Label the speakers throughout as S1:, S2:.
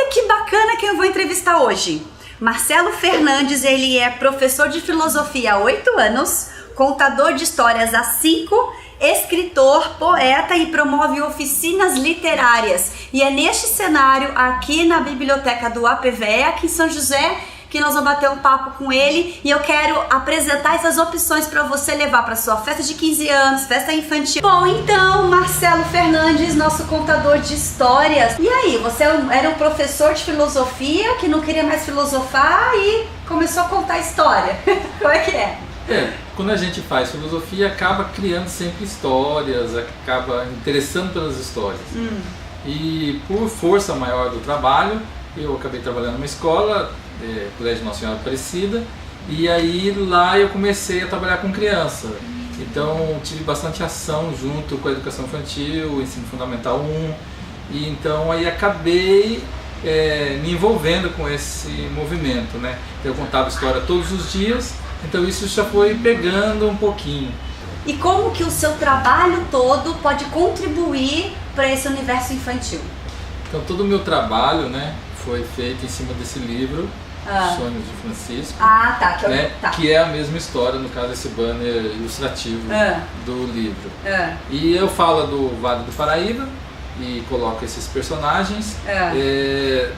S1: Olha que bacana quem eu vou entrevistar hoje. Marcelo Fernandes, ele é professor de filosofia há 8 anos, contador de histórias há 5, escritor, poeta e promove oficinas literárias. E é neste cenário, aqui na biblioteca do APVE, aqui em São José, que nós vamos bater um papo com ele, e eu quero apresentar essas opções para você levar para sua festa de 15 anos, festa infantil. Bom, então, Marcelo Fernandes, nosso contador de histórias. E aí, você era um professor de filosofia que não queria mais filosofar e começou a contar história. Como é que é?
S2: Quando a gente faz filosofia, acaba criando sempre histórias, acaba interessando pelas histórias. E por força maior do trabalho, eu acabei trabalhando numa escola, Colégio Nossa Senhora Aparecida, e aí lá eu comecei a trabalhar com criança. Então tive bastante ação junto com a educação infantil, ensino fundamental 1, e então aí acabei me envolvendo com esse movimento, né? Eu contava história todos os dias, então isso já foi pegando um pouquinho.
S1: E como que o seu trabalho todo pode contribuir para esse universo infantil?
S2: Então todo o meu trabalho, né, foi feito em cima desse livro, Sonhos de Francisco, que é a mesma história, no caso esse banner ilustrativo do livro. E eu falo do Vale do Paraíba e coloco esses personagens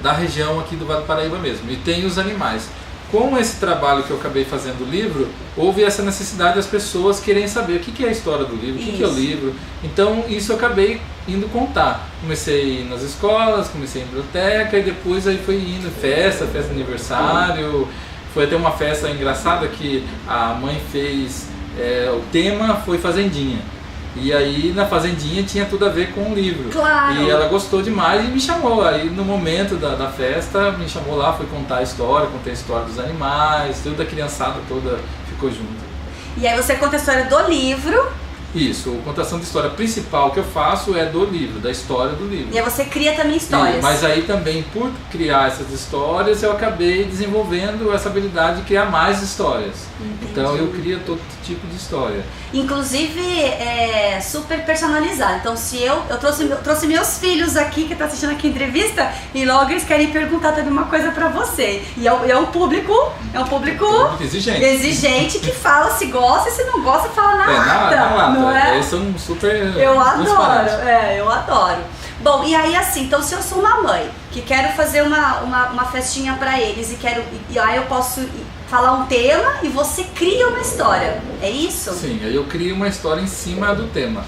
S2: da região aqui do Vale do Paraíba mesmo, e tem os animais. Com esse trabalho que eu acabei fazendo do livro, houve essa necessidade das pessoas quererem saber o que é a história do livro, o que é o livro. Então isso eu acabei indo contar. Comecei a ir nas escolas, comecei em biblioteca e depois aí foi indo festa de aniversário. Foi até uma festa engraçada que a mãe fez, o tema foi Fazendinha. E aí na Fazendinha tinha tudo a ver com o livro.
S1: Claro.
S2: E ela gostou demais e me chamou. Aí no momento da festa, me chamou lá, foi contar a história, contei a história dos animais, toda a criançada toda ficou junto.
S1: E aí você conta a história do livro.
S2: Isso, a contação de história principal que eu faço é do livro, da história do livro.
S1: E aí você cria também histórias.
S2: Mas aí também, por criar essas histórias, eu acabei desenvolvendo essa habilidade de criar mais histórias.
S1: Entendi.
S2: Então eu crio todo tipo de história.
S1: Inclusive super personalizado. Então se eu trouxe meus filhos aqui que estão assistindo aqui a entrevista, e logo eles querem perguntar também uma coisa pra você. E é um público exigente que fala se gosta, e se não gosta fala nada. Não é?
S2: Eles são super
S1: eu adoro. Bom, e aí assim, então se eu sou uma mãe que quero fazer uma festinha pra eles e aí eu posso falar um tema e você cria uma história, é isso?
S2: Sim, aí eu crio uma história em cima do tema.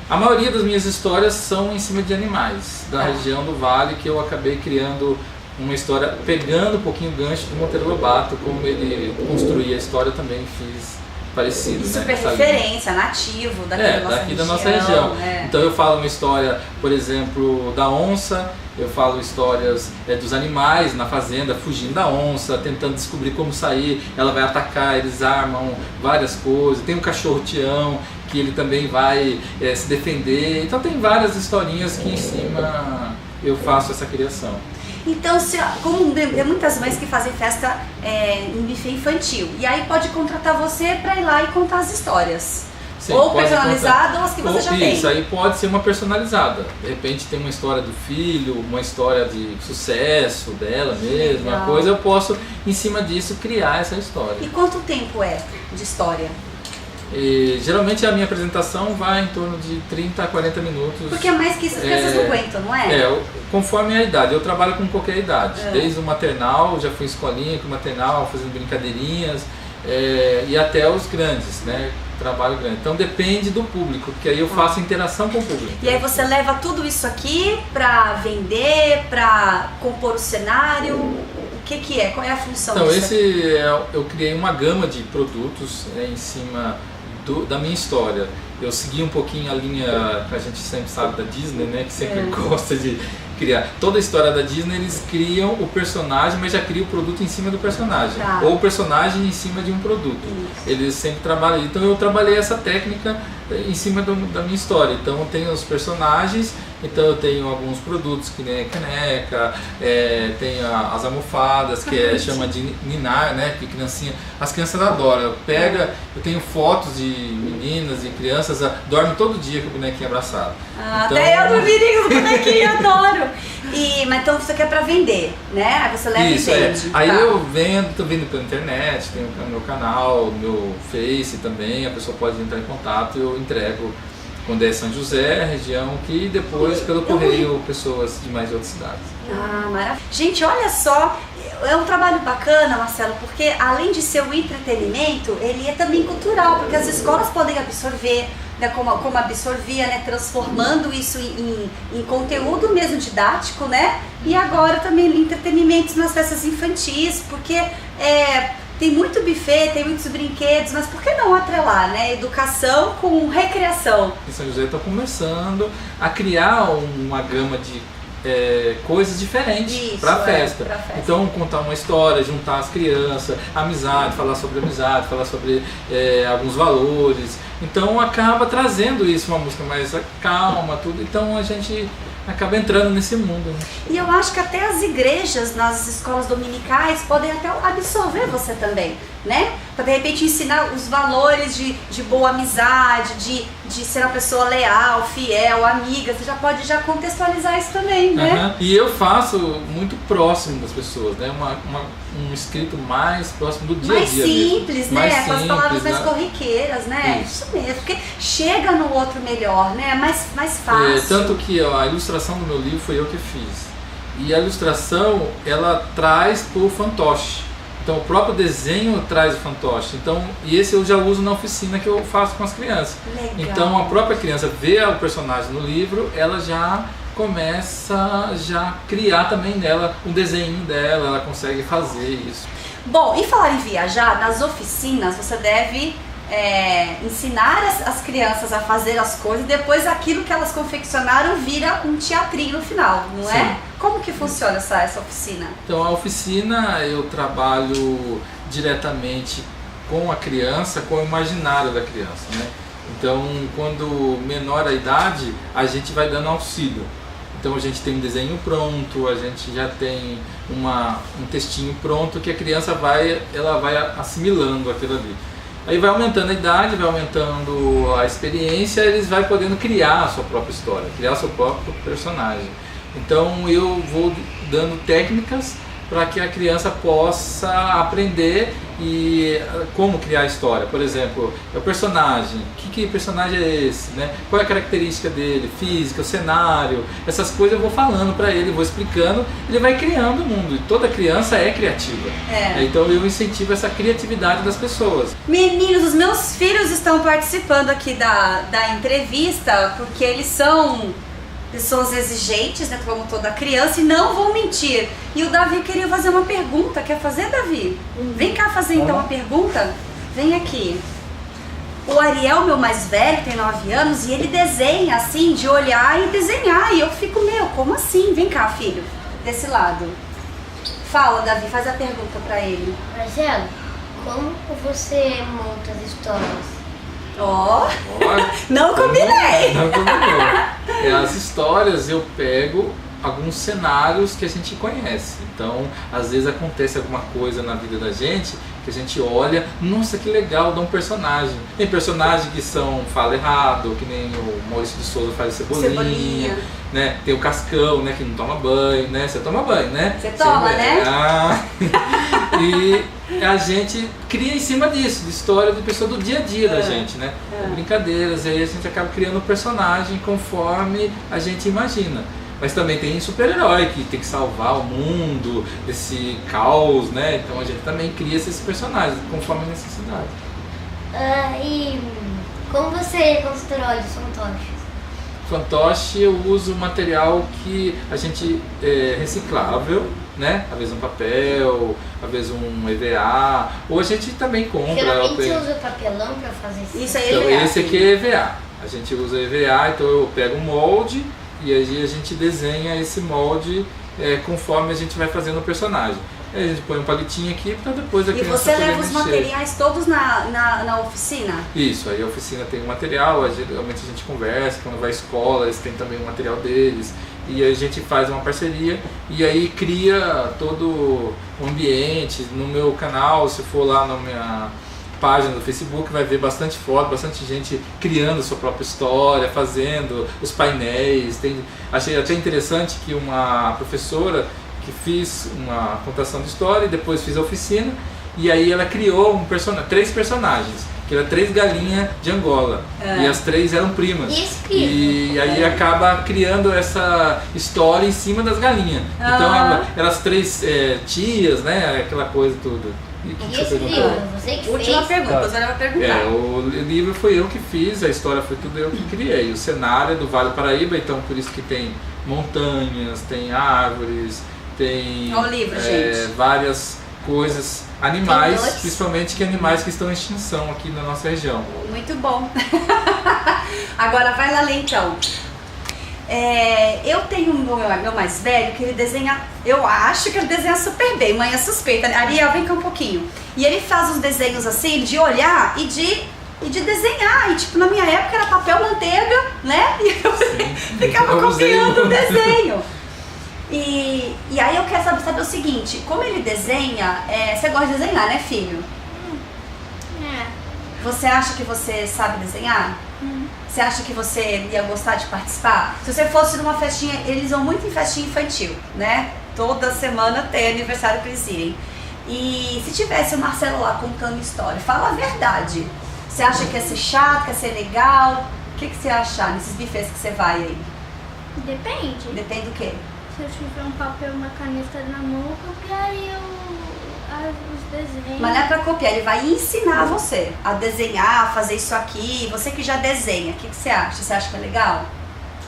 S2: A maioria das minhas histórias são em cima de animais, da região do Vale, que eu acabei criando uma história, pegando um pouquinho o gancho do Monteiro Lobato, como ele construía a história, eu também fiz parecido,
S1: e
S2: né?
S1: Super referência, nativo daqui
S2: da nossa região. Então eu falo uma história, por exemplo, da onça, eu falo histórias dos animais na fazenda, fugindo da onça, tentando descobrir como sair, ela vai atacar, eles armam várias coisas, tem um cachorro Tião, que ele também vai se defender, então tem várias historinhas que em cima eu faço essa criação.
S1: Então, como tem muitas mães que fazem festa em buffet infantil, e aí pode contratar você para ir lá e contar as histórias. Sim, ou personalizada ou as que você já tem.
S2: Isso aí pode ser uma personalizada. De repente tem uma história do filho, uma história de sucesso dela mesma, uma coisa, eu posso em cima disso criar essa história.
S1: E quanto tempo é de história?
S2: Geralmente a minha apresentação vai em torno de 30 a 40 minutos.
S1: Porque é mais que isso, as crianças não aguentam, não é?
S2: Conforme a idade. Eu trabalho com qualquer idade. Desde o maternal, já fui em escolinha com maternal, fazendo brincadeirinhas, e até os grandes, né? Trabalho grande. Então depende do público, porque aí eu faço interação com o público.
S1: E aí você leva tudo isso aqui para vender, para compor o cenário? O que é? Qual é a função disso?
S2: Então eu criei uma gama de produtos em cima da minha história. Eu segui um pouquinho a linha que a gente sempre sabe da Disney, né? Que sempre gosta de criar. Toda a história da Disney, eles criam o personagem, mas já criam o produto em cima do personagem. Ou o personagem em cima de um produto. Isso. Eles sempre trabalham. Então eu trabalhei essa técnica em cima da minha história. Então eu tenho os personagens, então eu tenho alguns produtos que nem caneca, tem as almofadas, que chama de ninar, né? Que criancinha, as crianças adoram. Eu tenho fotos de meninas e crianças, dormem todo dia com o bonequinho abraçado.
S1: Então, até eu dormiria com o bonequinho, adoro! Mas então você quer para vender, né? Aí você leva
S2: isso,
S1: e vende.
S2: Aí eu tô vendo pela internet, tem o meu canal, meu Face também, a pessoa pode entrar em contato e eu entrego quando é São José, região, que depois pelo correio pessoas de mais outras cidades.
S1: Maravilha. Gente, olha só, é um trabalho bacana, Marcelo, porque além de ser um entretenimento, ele é também cultural, porque as escolas podem absorver, né, como absorvia, né, transformando isso em conteúdo mesmo didático, né? E agora também entretenimentos nas festas infantis, porque tem muito buffet, tem muitos brinquedos, mas por que não atrelar, né? Educação com recreação?
S2: Em São José está começando a criar uma gama de coisas diferentes para a festa. Então, contar uma história, juntar as crianças, amizade, falar sobre alguns valores. Então, acaba trazendo isso, uma música mais calma, tudo. Então, a gente acaba entrando nesse mundo, né?
S1: E eu acho que até as igrejas, nas escolas dominicais, podem até absorver você também, né? Para de repente ensinar os valores de boa amizade, de ser uma pessoa leal, fiel, amiga. Você já pode contextualizar isso também, né?
S2: E eu faço muito próximo das pessoas, né? Um escrito mais próximo do dia a dia.
S1: Mais simples,
S2: mesmo.
S1: né? Com as palavras mais corriqueiras, né? Isso mesmo, porque chega no outro melhor, né? Mais fácil.
S2: Tanto que a ilustração do meu livro foi eu que fiz. E a ilustração, ela traz pro fantoche. Então o próprio desenho traz o fantoche. Então, e esse eu já uso na oficina que eu faço com as crianças.
S1: Legal.
S2: Então a própria criança vê o personagem no livro, ela já começa a criar também nela um desenho dela, ela consegue fazer isso.
S1: Bom, e falar em viajar, nas oficinas você deve ensinar as crianças a fazer as coisas e depois aquilo que elas confeccionaram vira um teatrinho no final, não é? Como que funciona essa oficina?
S2: Então a oficina eu trabalho diretamente com a criança, com o imaginário da criança, né? Então quando menor a idade a gente vai dando auxílio. Então a gente tem um desenho pronto, a gente já tem um textinho pronto que a criança vai assimilando aquilo ali. Aí vai aumentando a idade, vai aumentando a experiência, eles vão podendo criar a sua própria história, criar o seu próprio personagem. Então eu vou dando técnicas para que a criança possa aprender como criar a história. Por exemplo, o personagem, que personagem é esse, né? Qual é a característica dele, física, o cenário, essas coisas eu vou falando para ele, vou explicando, ele vai criando o mundo, e toda criança é criativa. Então eu incentivo essa criatividade das pessoas.
S1: Meninos, os meus filhos estão participando aqui da entrevista, porque eles são pessoas exigentes, né, como toda criança, e não vão mentir. E o Davi queria fazer uma pergunta. Quer fazer, Davi? Vem cá fazer então uma pergunta. Vem aqui. O Ariel, meu mais velho, tem 9 anos, e ele desenha assim, de olhar e desenhar. E eu fico, como assim? Vem cá, filho, desse lado. Fala, Davi, faz a pergunta pra ele.
S3: Marcelo, como você monta as histórias?
S1: Não combinei!
S2: Não combinou. As histórias eu pego alguns cenários que a gente conhece. Então, às vezes acontece alguma coisa na vida da gente que a gente olha, nossa, que legal, dá um personagem. Tem personagens que fala errado, que nem o Maurício de Souza faz Cebolinha. Né? Tem o Cascão, né, que não toma banho, né? Você toma banho, né?
S1: Você toma, né?
S2: E a gente cria em cima disso, de história de pessoa do dia a dia da gente, né? Brincadeiras, e aí a gente acaba criando um personagem conforme a gente imagina. Mas também tem super-herói que tem que salvar o mundo desse caos, né? Então a gente também cria esses personagens conforme a necessidade.
S3: E como você constrói os fantoches?
S2: Fantoche eu uso material que a gente reciclável, né? Às vezes um papel, às vezes um EVA, ou a gente também compra.
S3: Geralmente você usa papelão para fazer
S1: isso aí.
S2: Então esse aqui é EVA. A gente usa EVA, então eu pego um molde e aí a gente desenha esse molde conforme a gente vai fazendo o personagem. Aí a gente põe um palitinho aqui para depois a criança
S1: poder mexer. E você leva os
S2: mexer.
S1: materiais todos na oficina?
S2: Isso, aí a oficina tem o material, geralmente a gente conversa, quando vai à escola eles têm também o material deles, e aí a gente faz uma parceria e aí cria todo o ambiente. No meu canal, se for lá página do Facebook, vai ver bastante foto, bastante gente criando sua própria história, fazendo os painéis. Achei até interessante que uma professora que fiz uma contação de história e depois fiz a oficina, e aí ela criou 3 personagens, que eram 3 galinhas de Angola, e as 3 eram primas. E aí acaba criando essa história em cima das galinhas. Então eram as 3 tias, né, aquela coisa toda.
S3: E esse livro, você que
S1: Última
S3: fez?
S1: pergunta, você vai perguntar.
S2: O livro foi eu que fiz, a história foi tudo eu que criei. O cenário é do Vale do Paraíba, então por isso que tem montanhas, tem árvores, tem várias coisas, animais, principalmente que animais que estão em extinção aqui na nossa região.
S1: Muito bom. Agora vai lá ler então. Eu tenho meu mais velho que ele desenha, eu acho que ele desenha super bem, mãe é suspeita, Ariel, vem cá um pouquinho. E ele faz os desenhos assim, de olhar e de desenhar, e tipo, na minha época era papel manteiga, né? E eu ficava copiando o desenho. E aí eu quero saber o seguinte, como ele desenha, você gosta de desenhar, né, filho? Você acha que você sabe desenhar? Você acha que você ia gostar de participar? Se você fosse numa festinha, eles vão muito em festinha infantil, né? Toda semana tem aniversário pra eles irem. E se tivesse o Marcelo lá contando história, fala a verdade. Você acha que ia ser chato, que ia ser legal? O que você ia achar nesses bufês que você vai aí?
S4: Depende.
S1: Depende do quê?
S4: Se eu tiver um papel e uma caneta na mão, eu copiaria os desenhos.
S1: Mas não é pra copiar, ele vai ensinar você a desenhar, a fazer isso aqui. Você que já desenha, o que você acha? Você acha que é legal?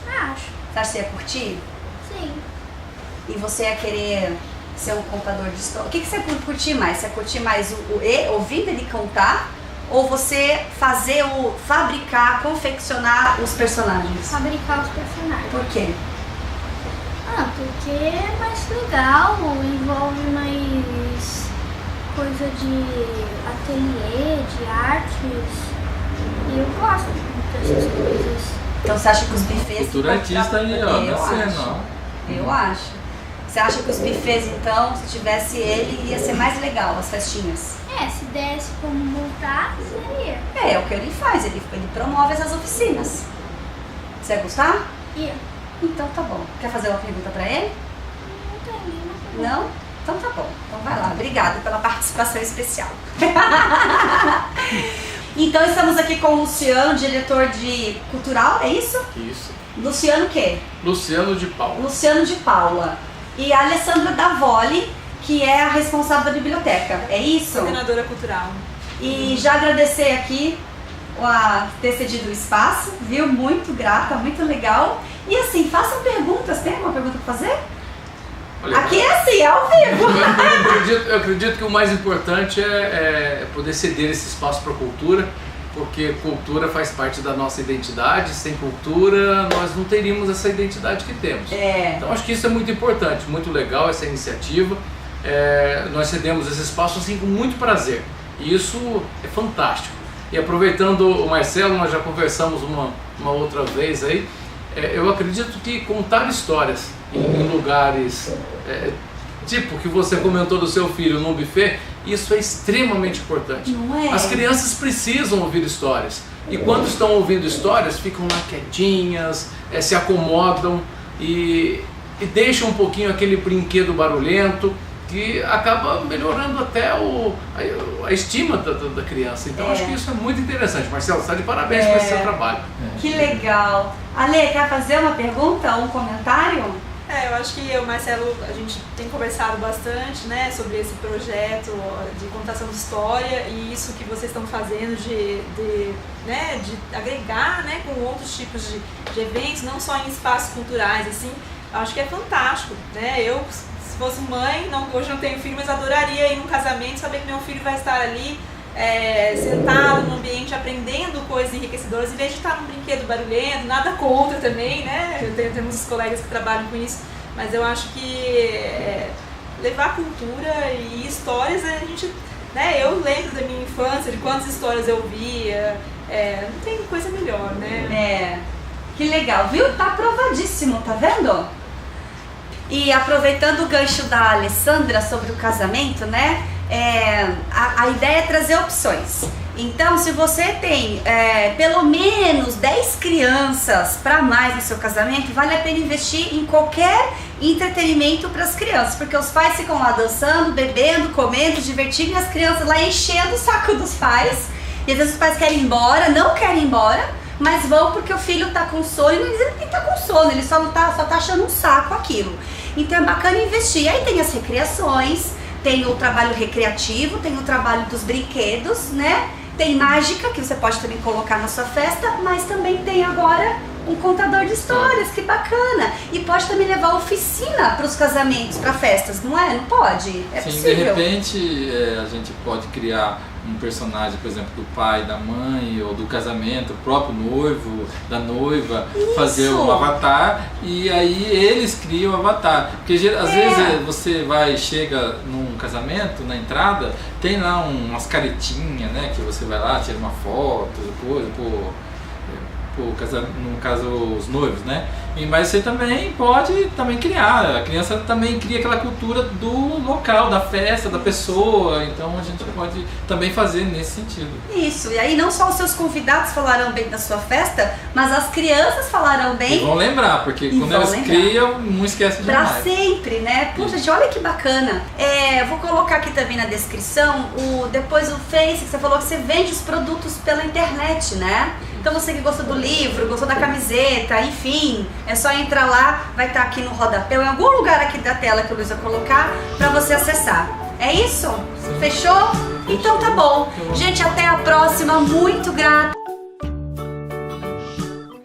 S4: Acho.
S1: Você acha que você ia curtir?
S4: Sim.
S1: E você ia querer ser um contador de história? O que você ia curtir mais? Você ia curtir mais ouvindo ele contar? Ou você fabricar, confeccionar os personagens?
S4: Fabricar os personagens.
S1: Por quê?
S4: Porque é mais legal, envolve mais coisa de ateliê, de artes, e eu gosto dessas coisas.
S1: Então você acha que os bufês...
S2: Cultura artista aí, ó,
S1: Eu acho. Você acha que os bufês, então, se tivesse ele, ia ser mais legal, as festinhas?
S4: Se desse como montar, seria.
S1: É o que ele faz, ele promove essas oficinas. Você ia gostar?
S4: Ia.
S1: Então tá bom. Quer fazer uma pergunta pra ele?
S4: Não tem nenhuma.
S1: Não? Então tá bom. Então vai lá. Obrigada pela participação especial. Então estamos aqui com o Luciano, diretor de cultural, é isso?
S2: Isso.
S1: Luciano o quê?
S2: Luciano de Paula.
S1: Luciano de Paula. E a Alessandra Davoli, que é a responsável da biblioteca, é isso?
S5: Coordenadora cultural.
S1: E já agradecer aqui ter cedido o espaço, viu? Muito grata, muito legal. E assim, façam perguntas. Tem alguma pergunta para fazer?
S6: Olha,
S1: aqui é assim, é ao vivo.
S6: Eu acredito que o mais importante é poder ceder esse espaço para a cultura, porque cultura faz parte da nossa identidade. Sem cultura, nós não teríamos essa identidade que temos. Então acho que isso é muito importante, muito legal essa iniciativa. Nós cedemos esse espaço assim com muito prazer. E isso é fantástico. E aproveitando o Marcelo, nós já conversamos uma outra vez aí, eu acredito que contar histórias em lugares, tipo que você comentou do seu filho num buffet, isso é extremamente importante.
S1: Não é?
S6: As crianças precisam ouvir histórias, e quando estão ouvindo histórias, ficam lá quietinhas, se acomodam e deixam um pouquinho aquele brinquedo barulhento, que acaba melhorando até a estima da criança. Então acho que isso é muito interessante. Marcelo, você está de parabéns por esse seu trabalho.
S1: Que legal. Ale, quer fazer uma pergunta, um comentário?
S5: Eu acho que eu e o Marcelo, a gente tem conversado bastante, né, sobre esse projeto de contação de história e isso que vocês estão fazendo de agregar, né, com outros tipos de eventos, não só em espaços culturais, assim, acho que é fantástico, né? Eu, se fosse mãe, hoje não tenho filho, mas adoraria ir num casamento, saber que meu filho vai estar ali sentado num ambiente aprendendo coisas enriquecedoras, em vez de estar num brinquedo barulhento, nada contra também, né? Temos colegas que trabalham com isso, mas eu acho que levar cultura e histórias, a gente, né? Eu lembro da minha infância, de quantas histórias eu via, não tem coisa melhor, né?
S1: Que legal, viu? Tá aprovadíssimo, tá vendo? E aproveitando o gancho da Alessandra sobre o casamento, né? A ideia é trazer opções. Então, se você tem pelo menos 10 crianças para mais no seu casamento, vale a pena investir em qualquer entretenimento para as crianças, porque os pais ficam lá dançando, bebendo, comendo, divertindo, e as crianças lá enchendo o saco dos pais. E às vezes os pais querem ir embora, não querem ir embora, mas vão porque o filho tá com sono, e não dizem que tá com sono, ele só tá achando um saco aquilo. Então é bacana investir. Aí tem as recreações, tem o trabalho recreativo, tem o trabalho dos brinquedos, né? Tem mágica, que você pode também colocar na sua festa, mas também tem agora um contador de histórias, que bacana. E pode também levar oficina para os casamentos, para festas, não é? Não pode? É
S2: Sim,
S1: possível.
S2: De repente a gente pode criar um personagem, por exemplo, do pai, da mãe, ou do casamento, o próprio noivo, da noiva, fazer um avatar, e aí eles criam o avatar. Porque às vezes você chega num casamento, na entrada, tem lá umas caretinhas, né, que você vai lá, tira uma foto, depois, no caso os noivos, né? Mas você também pode criar, a criança também cria aquela cultura do local, da festa, da pessoa, então a gente pode também fazer nesse sentido.
S1: Isso, e aí não só os seus convidados falarão bem da sua festa, mas as crianças falarão bem.
S2: E vão lembrar, porque quando elas criam, não esquecem de
S1: pra sempre, né? Puxa, gente, olha que bacana. Eu vou colocar aqui também na descrição, depois o Face, que você falou que você vende os produtos pela internet, né? Então você que gostou do livro, gostou da camiseta, enfim, é só entrar lá, vai estar aqui no rodapé, ou em algum lugar aqui da tela que o Luiz vai colocar, pra você acessar. É isso? Fechou? Então tá bom. Gente, até a próxima, muito grata.